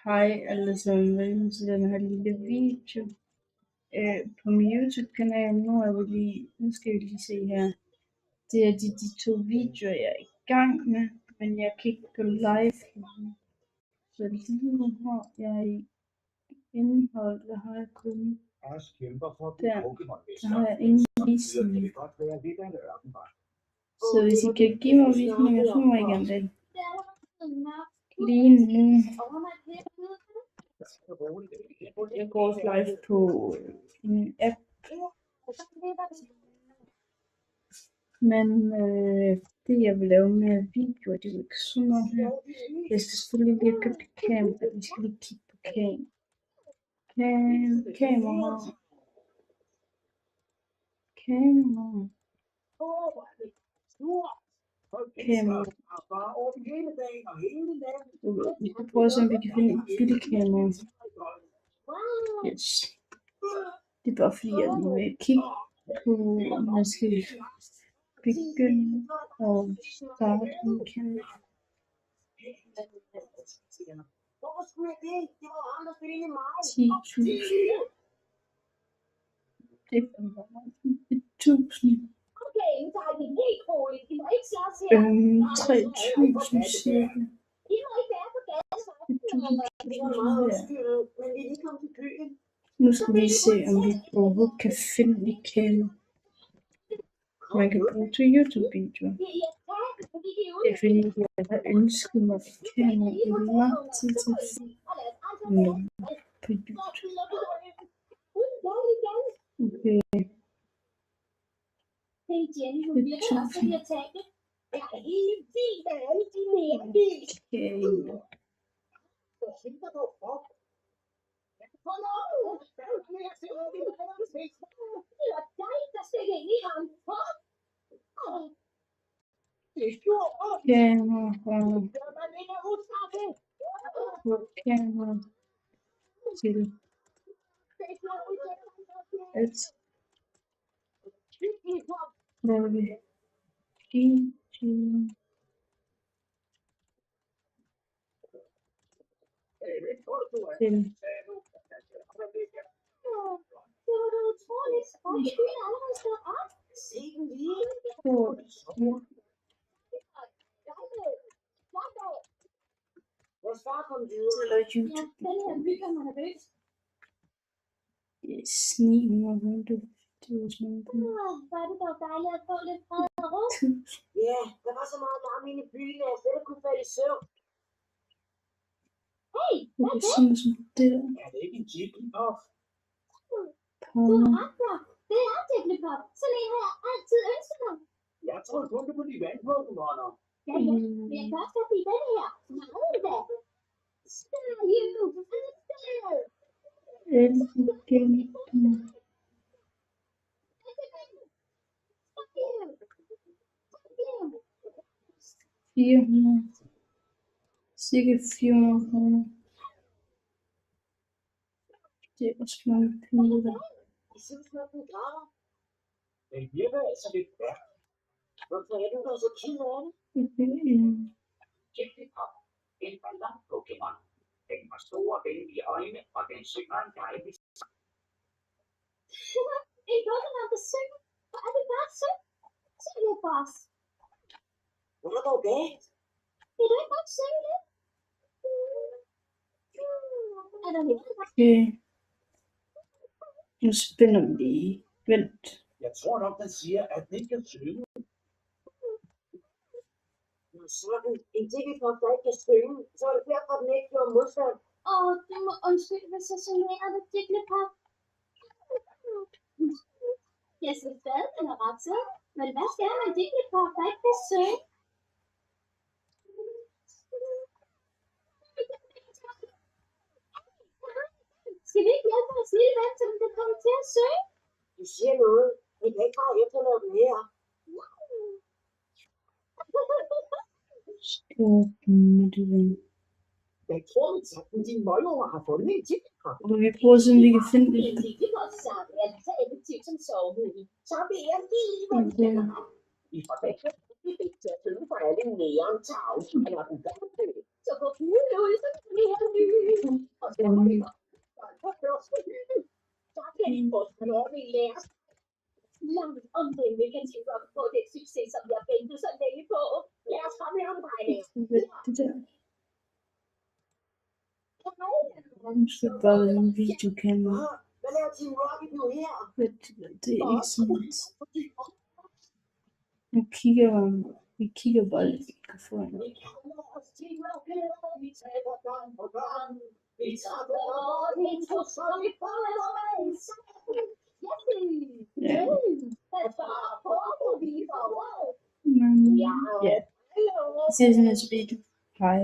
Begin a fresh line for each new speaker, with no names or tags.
Hej alle sammen, velkommen til den her lille video på min YouTube-kanal. Nu skal vi lige se her. Det er de to videoer, jeg er i gang med, men jeg kan ikke gå live. Så lige nu har jeg i indhold, der har jeg kun der har jeg ingen visning. Så hvis I kan give mig visninger, så må I gerne det. Lige nu. Jeg går også live på en app. Men det jeg vil lave med videoer, det er jo ikke sådan noget her. Jeg skal selvfølgelig lige have købt kamera. Vi skal lige kigge på kamera. Vi kan prøve at se, om vi kan finde et billigkamera. Yes. Det er bare fordi, jeg lige vil kigge på, om jeg skal begynde at starte en kamera. Det er 1000. 3000 cirka. Nu skal vi se, om vi overhovedet kan finde et kamera, man kan bruge til YouTube-videoer. Det er fordi, jeg har ønsket mig et kamera i lang tid til på YouTube. Okay. Kamera til at lave video. Yes, 900. Det var sådan noget.
Hvor er det dog dejligt at få lidt fred og ro. Ja, der var så meget larm inde i byen, at jeg slet ikke kunne falde i søvn. Hey, hvad er det?
Det der.
Ja, det er ikke en jigglypuff. Du har ret der. Det er en jigglypuff. Sådan en har jeg altid ønsket mig.
Jeg tror kun det på de vandpokémoner.
Ja, men jeg kan også godt lide den her. Meget da.
Cirka 400 kroner. Det er også mange penge der.
Jeg synes nok, den graver.
Den virker altså lidt værd.
Hvorfor er den dog så ked af det?
Jigglypuff, en ballon-pokémon. Den har store venlige øjne, og den synger en dejlig sang.
En Pokémon, der synger. Hvor er det bare sødt. Jigglypuff. Hvad er dog galt? Vil du ikke godt synge det? Er der lidt?
Okay. Nu spænder vi lige. Vent.
Jeg tror nok, den siger, at den ikke kan synge.
Når sådan en Jigglypuff, der ikke kan synge, så er det derfor, den ikke gjorde modstand. Du må undskylde, hvis jeg generer det, Jigglypuff. Jeg synes stadig, den er ret sød. Men hvad skal man en Jigglypuff, der ikke kan synge? Skal vi ikke hjælpe os lille ven, så den kan komme til at søge? Du siger noget. Vi kan ikke bare efterlade den her.
Jeg tror, at dine møgunger har fundet en Jigglypuff.
Og vi prøver at se, om vi kan finde det.
En Jigglypuff-sang er lige så effektivt som sovehuden. Så vil jeg lige
I forveksler til at synge for alle nære tavs, eller den gamle.
Så går flyet ud, så bliver det nye. Så kan I få noget i lære. Langt om den negative op på den succes, som jeg ventede så længe på. Lad os komme om drejning.
Det der. Nu skal det bare være en videokamera.
Hvad laver Team Rocket nu her?
Det er ikke sådan. Nu kigger man. Vi kigger bare lidt i mikrofonen.
Vi kalder os Team Rocket, og vi taber gang på gang. Vi tager vores intro, så vi får en sejr.
Ja.
Ja.
Ja. Vi ses i næste video. Hej.